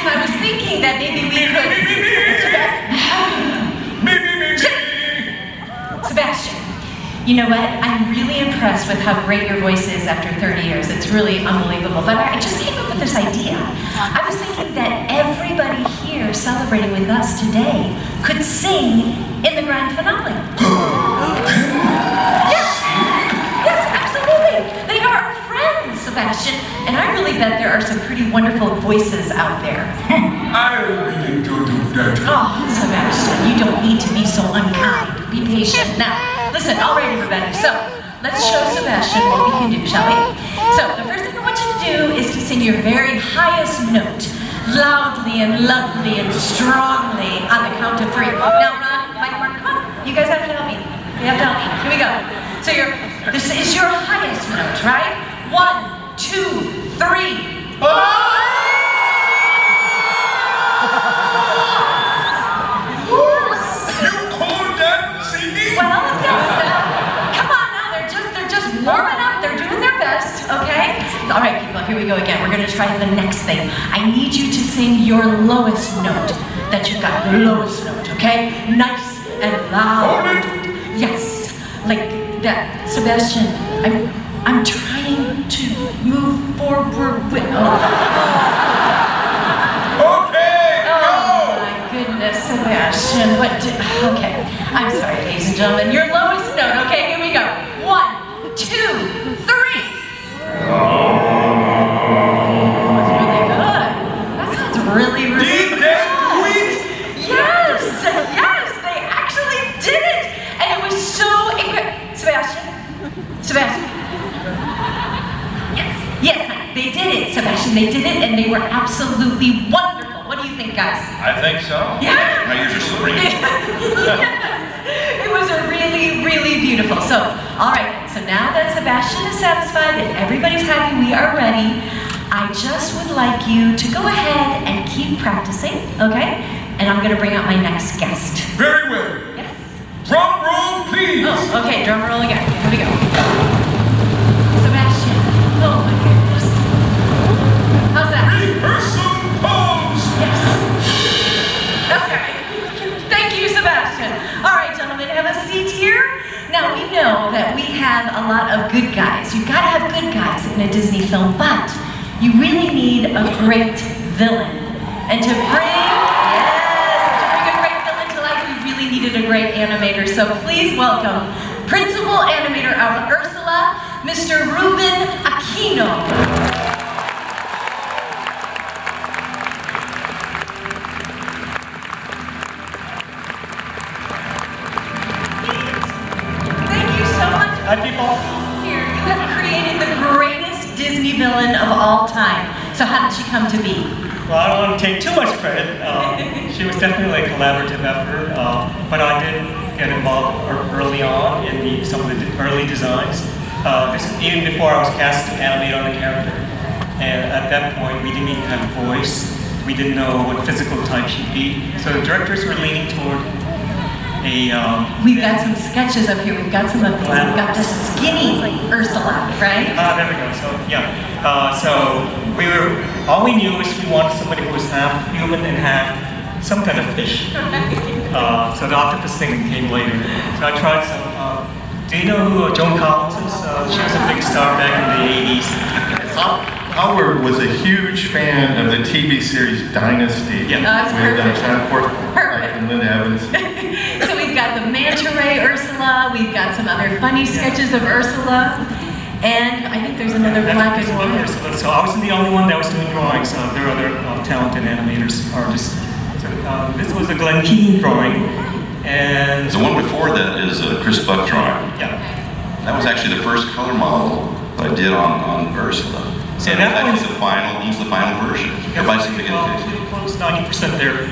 I was thinking that maybe we could. Sebastian, you know what? I'm really impressed with how great your voice is after 30 years. It's really unbelievable. But I just came up with this idea. I was thinking that everybody here celebrating with us today could sing in the grand finale. Yes, absolutely. They are our friends, Sebastian. And I really bet there are some pretty wonderful voices out there. I really do that. Oh, Sebastian, you don't need to be so unkind. Be patient. Now, listen, all right, everybody. So, let's show Sebastian what we can do, shall we? So, the first thing I want you to do is to sing your very highest note, loudly and lovely and strongly on the count of 3. Now, Ron, Mike, Mark, come on. You guys have to help me. You have to help me. Here we go. So, this is your highest note, right? 1, 2, 3. Oh! we go again. We're gonna try the next thing. I need you to sing your lowest note that you got. The lowest note, okay? Nice and loud. Yes, like that. Sebastian, I'm trying to move forward with. Oh my goodness, Sebastian. Okay, I'm sorry, ladies and gentlemen. Your lowest note. Okay, here we go. 1, 2, 3. That's really good. That sounds really, really good. Yes, they actually did it, and it was so incredible. Sebastian. Yes, they did it, Sebastian. They did it, and they were absolutely wonderful. What do you think, guys? I think so. Yeah. My ears are still ringing. It was a really, really beautiful. So, all right. So now that Sebastian is satisfied and everybody's happy, we are ready. I just would like you to go ahead and keep practicing, okay? And I'm gonna bring out my next guest. Very well. Yes. Drum roll, please. Oh, okay. Drum roll again. Here we go. Sebastian. Oh my goodness. How's that? Rehearsal pose. Yes. Okay. Thank you, Sebastian. All right, gentlemen, have a seat here. Now, we know that we have a lot of good guys. You've got to have good guys in a Disney film, but you really need a great villain. And to bring a great villain to life, we really needed a great animator. So please welcome Principal Animator of Ursula, Mr. Ruben Aquino. Hi, people. Here, you have created the greatest Disney villain of all time. So how did she come to be? Well, I don't want to take too much credit. She was definitely a collaborative effort, but I did get involved early on in some of the early designs. Even before I was cast to animate on the character. And at that point, we didn't even have a voice. We didn't know what physical type she'd be. So the directors were leaning toward We've got some sketches up here. We've got some of these. We've got the skinny Ursula, right? There we go. So yeah. So all we knew is we wanted somebody who was half human and half some kind of fish. So the octopus thing came later. So I tried some. Do you know who Joan Collins is? She was a big star back in the 80s. Howard was a huge fan of the TV series Dynasty. Yeah, that's with perfect. Perfect. And Linda Evans. So we've got the Manta Ray Ursula, we've got some other funny sketches of Ursula, and I think there's another black and white. Ursula. So I wasn't the only one that was doing drawings. There are other talented animators, artists. So, this was a Glen Keane drawing, and The one before that is a Chris Buck drawing. Yeah. That was actually the first color model that I did on Ursula. So And that that was the final version. Everybody seemed to get it. Pretty close, 90% there.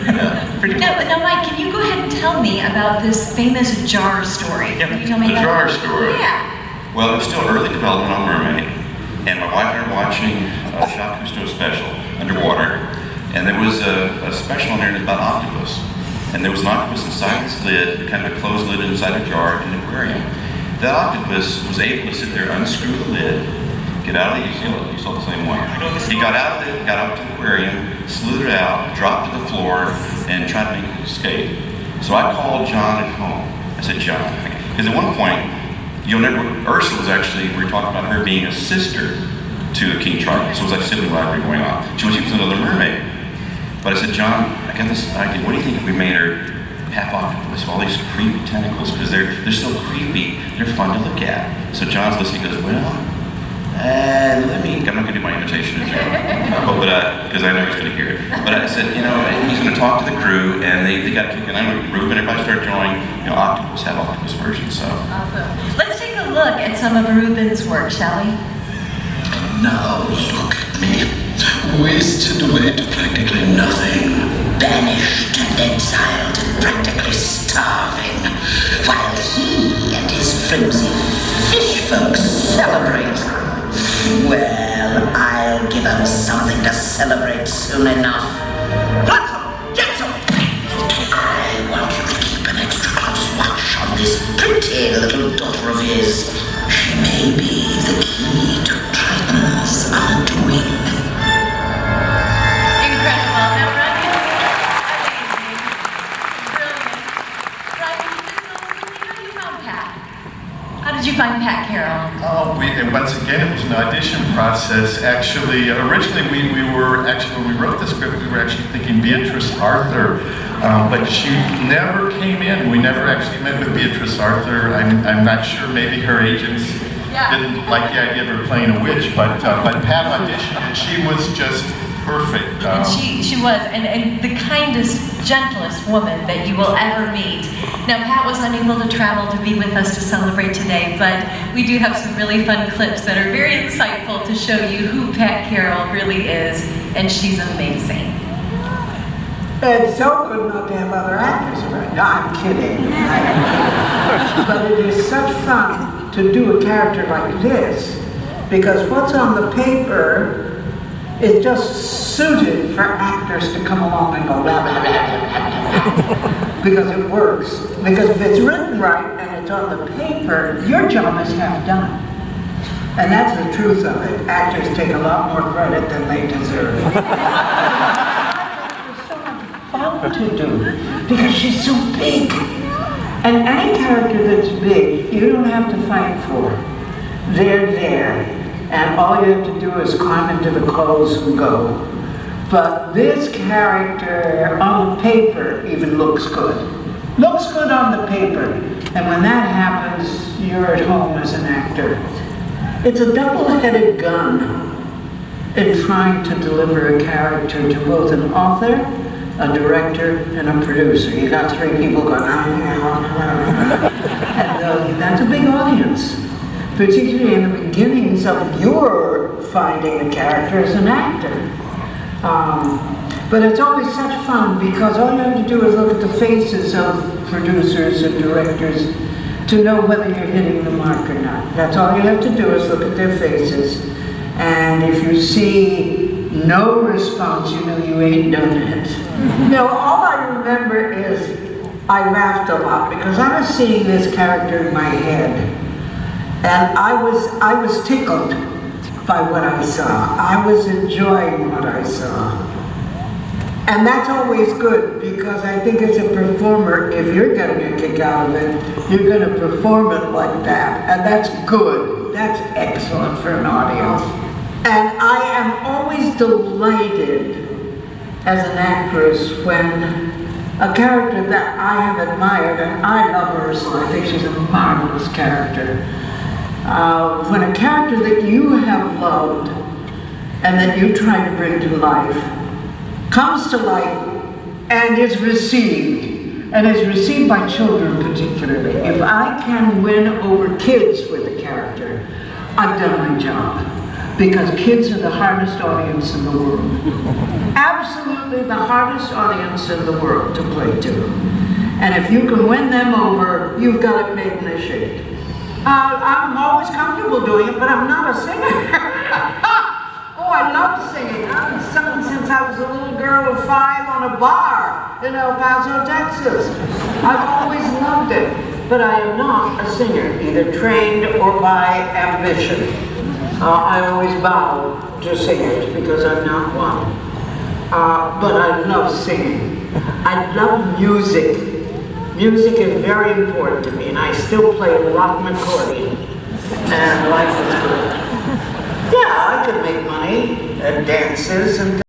Pretty Now, Mike, can you go ahead and tell me about this famous jar story? Can you tell me The about jar story. Yeah. Well, it was still early development on Mermaid, and my wife and I were watching a Jacques Cousteau special, Underwater, and there was a special on there about octopus. And there was an octopus inside this lid, kind of a closed lid inside a jar in an aquarium. That octopus was able to sit there, unscrew the lid, get out of the, you saw the same one. He got out of it, got up to the aquarium, slithered out, dropped to the floor, and tried to make an escape. So I called John at home. I said, John, because at one point, Ursula was actually, we were talking about her being a sister to King Charles. So it was like sibling rivalry going on. She was another mermaid. But I said, John, I got this idea. What do you think if we made her half octopus with all these creepy tentacles? Because they're so creepy, they're fun to look at. So John's listening, he goes, well, I'm not going to do my imitation, because I know he's going to hear it. But I said, he's going to talk to the crew, and they got kicked. And I know Ruben, everybody started drawing, octopus, have octopus versions. So. Awesome. Let's take a look at some of Ruben's work, shall we? Now look at me, wasted away to practically nothing, banished and exiled and practically starving, while he and his flimsy fish folks celebrate. Well, I'll give them something to celebrate soon enough. Want some? Get some! I want you to keep an extra close watch on this pretty little daughter of his. She may be the key to Triton. others are doing. Incredible. Now, Ruben, amazing. Brilliant. Ruben, how did you find Pat? How did you find Pat Carroll? Oh, and once again, it was an audition process. Actually, originally when we wrote the script, we were actually thinking Beatrice Arthur, but she never came in. We never actually met with Beatrice Arthur. I'm not sure, maybe her agents didn't like the idea of her playing a witch, but Pat auditioned and she was just perfect. And she was, and the kindest, gentlest woman that you will ever meet. Now, Pat was unable to travel to be with us to celebrate today, but we do have some really fun clips that are very insightful to show you who Pat Carroll really is, and she's amazing. It's so good not to have other actors around. No, I'm kidding. But it is such fun to do a character like this, because what's on the paper is just suited for actors to come along and go blah, blah, blah, blah, because it works. Because if it's written right and it's on the paper, your job is half done. And that's the truth of it. Actors take a lot more credit than they deserve. It's so much fun to do, because she's so big. And any character that's big, you don't have to fight for. They're there. And all you have to do is climb into the clothes and go. But this character on paper even looks good. Looks good on the paper. And when that happens, you're at home as an actor. It's a double-headed gun in trying to deliver a character to both an author, a director, and a producer. You got three people going, and that's a big audience. Particularly in the beginnings of your finding a character as an actor. But it's always such fun because all you have to do is look at the faces of producers and directors to know whether you're hitting the mark or not. That's all you have to do is look at their faces. And if you see no response, you know you ain't done it. No, all I remember is I laughed a lot because I was seeing this character in my head. And I was tickled by what I saw. I was enjoying what I saw. And that's always good because I think as a performer, if you're getting a kick out of it, you're going to perform it like that. And that's good. That's excellent for an audience. And I am always delighted as an actress when a character that I have admired, and I love her, so I think she's a marvelous character. When a character that you have loved and that you try to bring to life comes to life and is received by children particularly. If I can win over kids with a character, I've done my job. Because kids are the hardest audience in the world. Absolutely the hardest audience in the world to play to. And if you can win them over, you've got it made in the shade. I'm always comfortable doing it, but I'm not a singer. Oh, I love singing. I've sung since I was a little girl of 5 on a bar in El Paso, Texas. I've always loved it, but I am not a singer, either trained or by ambition. I always bow to singers because I'm not one. But I love singing. I love music. Music is very important to me, and I still play rock and accordion, and life is good. Yeah, I could make money at dances and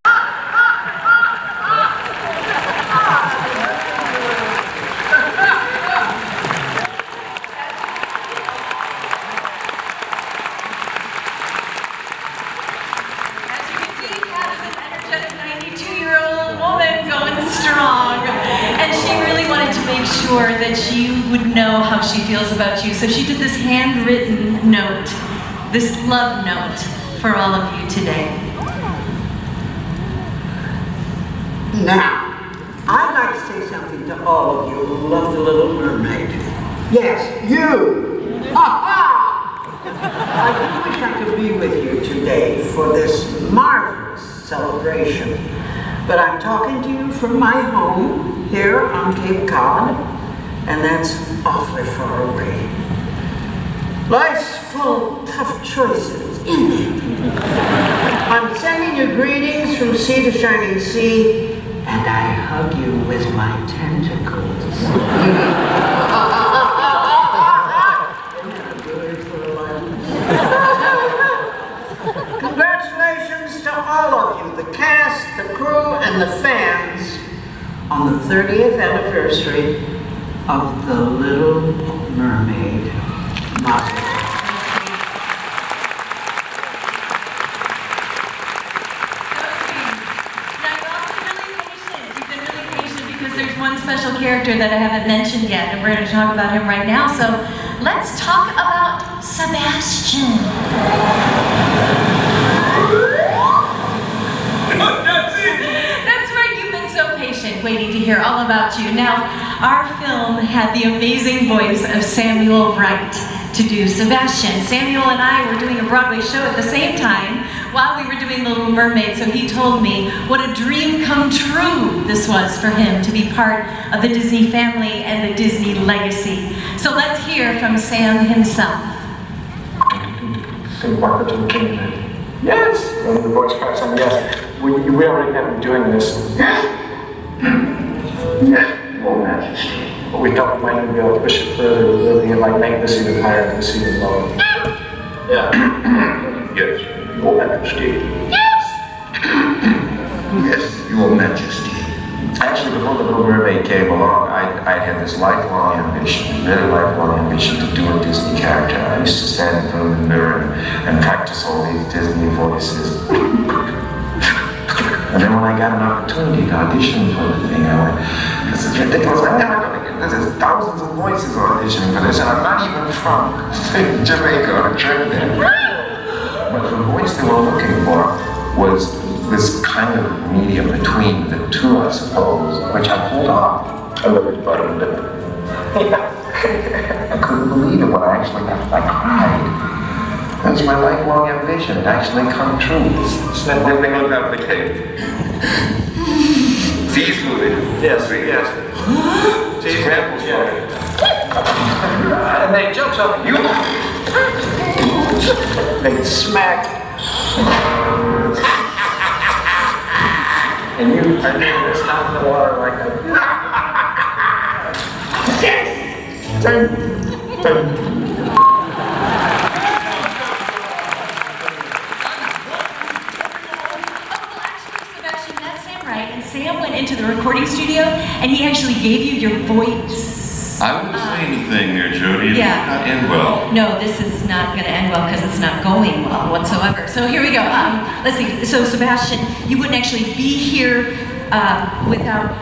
that you would know how she feels about you. So she did this handwritten note, this love note for all of you today. Now, I'd like to say something to all of you who love the Little Mermaid. Yes, you! I do wish I could be with you today for this marvelous celebration. But I'm talking to you from my home here on Cape Cod. And that's awfully far away. Life's full of tough choices, I'm sending you greetings from sea to shining sea, and I hug you with my tentacles. Congratulations to all of you, the cast, the crew, and the fans, on the 30th anniversary of The Little Mermaid. There's one special character that I haven't mentioned yet, and we're going to talk about him right now. So let's talk about Sebastian. That's right, you've been so patient waiting to hear all about you. Now, our film had the amazing voice of Samuel Wright to do Sebastian. Samuel and I were doing a Broadway show at the same time while we were doing The Little Mermaid, so he told me what a dream come true this was for him to be part of the Disney family and the Disney legacy. So let's hear from Sam himself. Yes! And the voice cracks on yes. We already have been doing this. Yes! Yes, Your Majesty. But we thought we might even be able to push it further. We're looking at like make this even higher and this even lower. Yeah. Yes, Your Majesty. Yes! Yes, Your Majesty. Actually, before The Little Mermaid came along, I had this lifelong ambition, really lifelong ambition to do a Disney character. I used to stand in front of the mirror and practice all these Disney voices. And then when I got an opportunity to audition for the thing, I went, this is ridiculous, I'm never going to get this. There's thousands of voices auditioning for this, and I'm not even from Jamaica or Trinidad. But the voice they were looking for was this kind of medium between the two, I suppose, which I pulled off a little bit. I couldn't believe it when I actually got, I cried. That was my lifelong ambition. It actually come true. It's that one thing about the cave. See smoothie. Yes, yes. See samples for it. And they jumps up you. They smack. And you are doing this out in the water like that. Yes! Sebastian, that's Sam Wright, and Sam went into the recording studio and he actually gave you your voice. I wouldn't say anything there, Jodi. It Yeah. did not end well. No, this is not going to end well because it's not going well whatsoever. So here we go. Let's see. So Sebastian, you wouldn't actually be here without.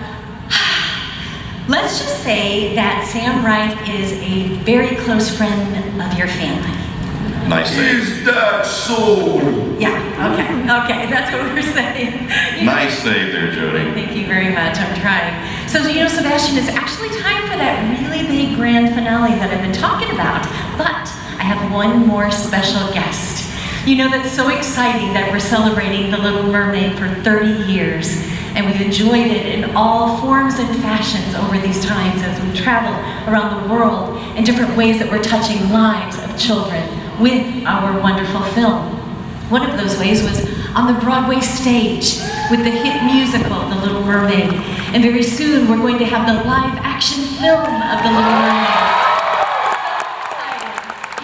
Let's just say that Sam Wright is a very close friend of your family. Nice save. Is that so? Yeah. Okay. That's what we're saying. Nice save there, Jodi. Thank you very much. I'm trying. So, Sebastian, it's actually time for that really big grand finale that I've been talking about. But I have one more special guest. That's so exciting that we're celebrating The Little Mermaid for 30 years. And we've enjoyed it in all forms and fashions over these times as we travel around the world in different ways that we're touching lives of children with our wonderful film. One of those ways was on the Broadway stage with the hit musical, The Little Mermaid. And very soon we're going to have the live action film of The Little Mermaid.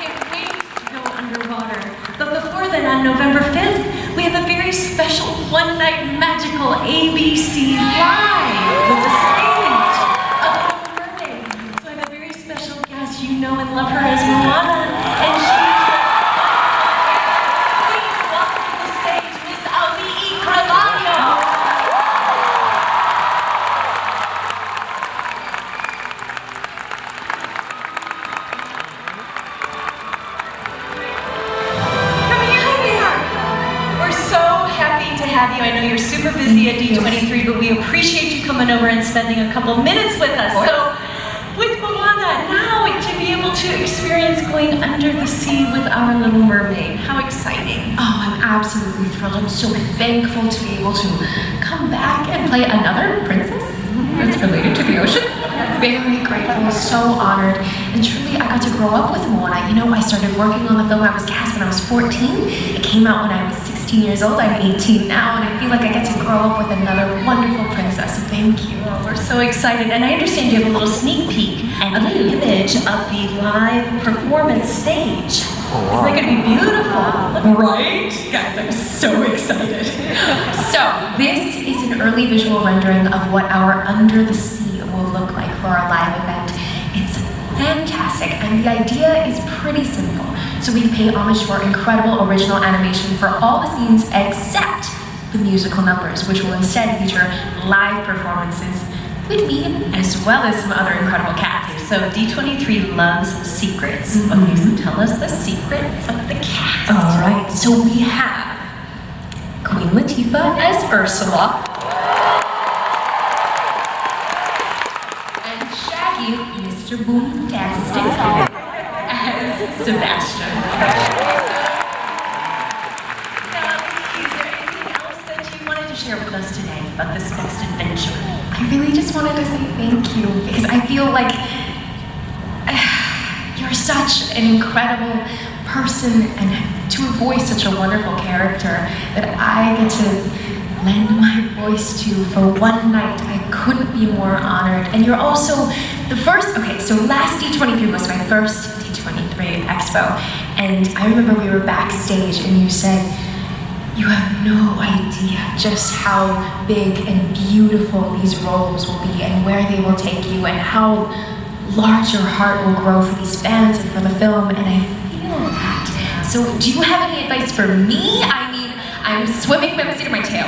Can't wait to go underwater. But before then, on November 5th, we have a very special one-night magical ABC Live with the stage of The Little Mermaid. So I have a very special guest. You know and love her as Moana. And she's I know you're super busy at D23, but we appreciate you coming over and spending a couple minutes with us. So, with Moana, now to be able to experience going under the sea with our Little Mermaid. How exciting. Oh, I'm absolutely thrilled. I'm so thankful to be able to come back and play another princess that's related to the ocean. Very grateful, so honored, And truly, I got to grow up with Moana. I started working on the film. I was cast when I was 14. It came out when I was 16 years old. I'm 18 now, and I feel like I get to grow up with another wonderful princess. So thank you. Well, we're so excited. And I understand you have a little sneak peek of the image of the live performance stage. Isn't that going to be beautiful? Right? Guys, I'm so excited. So, this is an early visual rendering of what our Under the Sea will look like for our live event. It's fantastic, and the idea is pretty simple. So we pay homage to our incredible original animation for all the scenes except the musical numbers, which will instead feature live performances with me, as well as some other incredible cast. So D23 loves secrets. Okay, so tell us the secrets of the cast. All right, so we have Queen Latifah as Ursula, and Shaggy, Mr. Boomtastic, as Sebastian. Now, is there anything else that you wanted to share with us today about this next adventure? I really just wanted to say thank you, because I feel like you're such an incredible person, and to voice such a wonderful character that I get to lend my voice to for one night. I couldn't be more honored. And you're also the first, okay, so last D23 was my first D23 expo, and I remember we were backstage and you said, you have no idea just how big and beautiful these roles will be and where they will take you and how large your heart will grow for these fans and for the film, and I feel that. So do you have any advice for me? I mean, I'm swimming by the seat of my tail.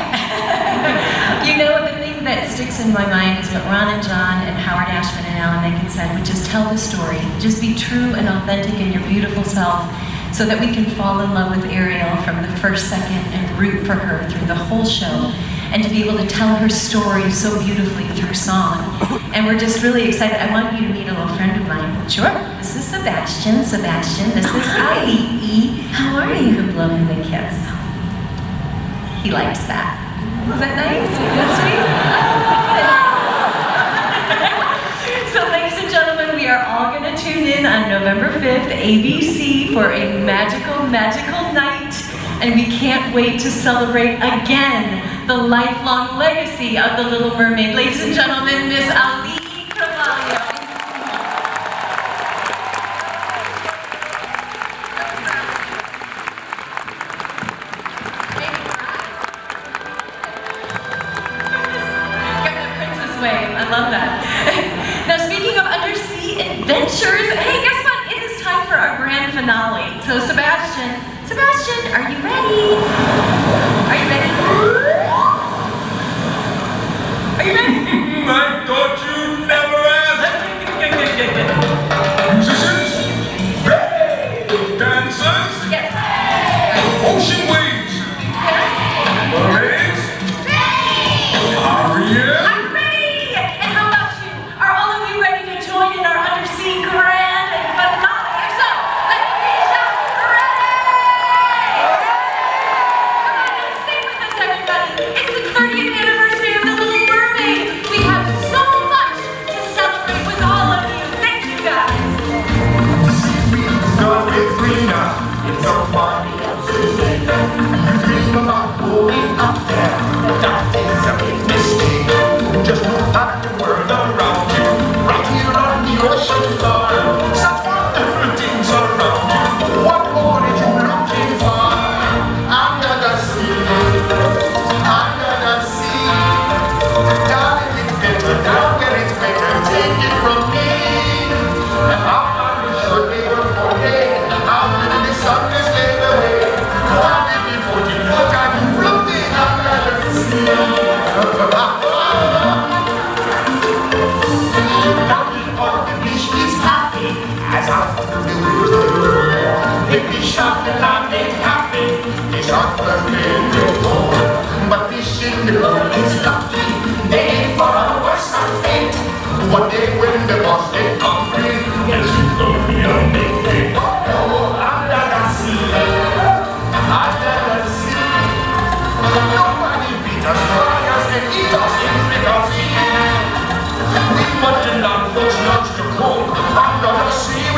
The thing that sticks in my mind is what Ron and John and Howard Ashman and Alan Menken said, which is tell the story. Just be true and authentic in your beautiful self, so that we can fall in love with Ariel from the first second and root for her through the whole show, and to be able to tell her story so beautifully through song. And we're just really excited. I want you to meet a little friend of mine. Sure. This is Sebastian. Sebastian, this is Ali. How are You can blow him a kiss. He likes that. Was that nice? That's sweet. So ladies and gentlemen, we are all going to tune in on November 5th, ABC, for a magical, magical night. And we can't wait to celebrate again the lifelong legacy of the Little Mermaid. Ladies and gentlemen, Miss Ali Carvalho. Got that princess wave. I love that. Now, speaking of undersea adventures, hey, guess what? It is time for our grand finale. So, Sebastian, are you ready? Are you ready? Are you ready? I thought you'd never ask. Musicians, ready? Dancers, yes. Ocean waves, Yes. mermaids, Ariel. I'm ready! And how about you? Are all of you ready to join in our undersea grand and finale? So, let me shout, ready! Come on and sing with us, everybody. It's the 30th anniversary of the Little Mermaid. We have so much to celebrate with all of you. Thank you, guys. Done with Rena, it's so fun. You dream about going up there, that is a big mistake. Just look at the world around you, right here on the ocean floor. Such wonderful things around you. What more are you looking for? Under the sea, under the sea. Darling, it's better down where it's better. Take it from me. And how far you should never forget. How will the sun is laid away? What if you put it, what are you floating under the sea? Nothing on the beach is happy, as out of the blue. The fish of the land ain't happy, fish of the river. But fish in the world is lucky, they ain't for a worse fate. One day when the boss get hungry, yes, you go be on big day. Oh, under the sea, under the sea. Nobody beat us, fry us, and eat us in because we want to love those nuts to cold under the sea.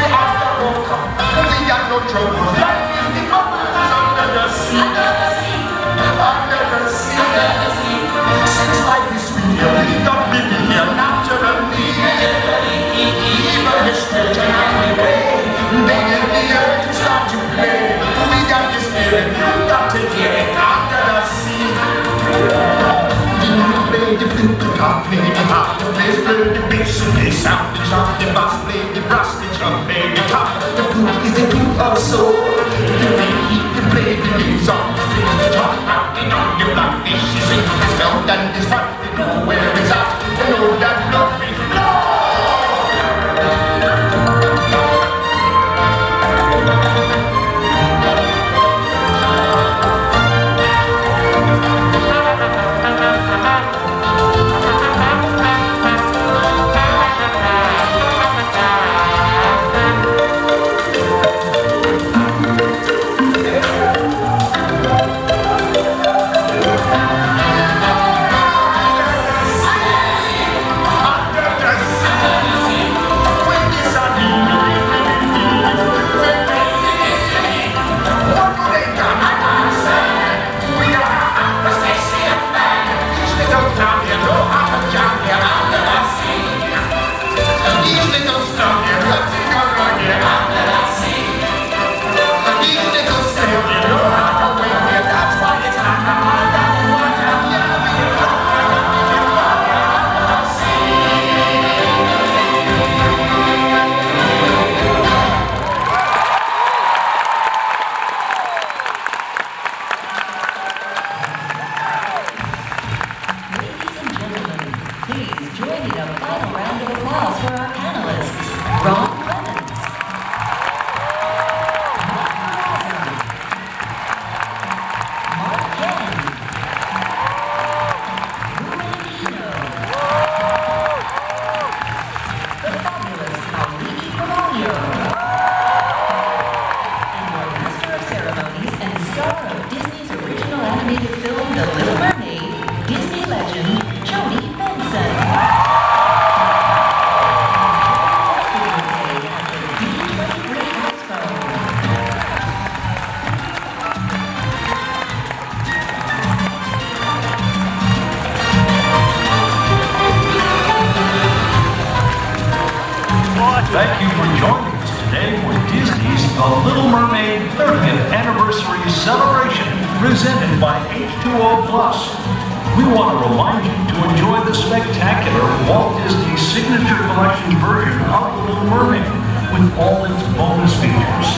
Then in the earth you start to play. We got this feeling, you got to get it under the sea. Play the flute, the cop, play the harp, play the bass, the sound, the drum, the bass, play the brass, the drum, play the top. The flute is the flute of soul. The way he can play the leaves on the street, the top out and on the blackfish. You sing his belt and his pipe, they know where it's at. They know that love is love. The Little Mermaid, Disney legend Jodi Benson. Today at the D23 expo. Thank you for joining us today for Disney's The Little Mermaid 30th Anniversary Celebration, presented by H2O Plus. We want to remind you to enjoy the spectacular Walt Disney Signature Collection version of The Little Mermaid with all its bonus features.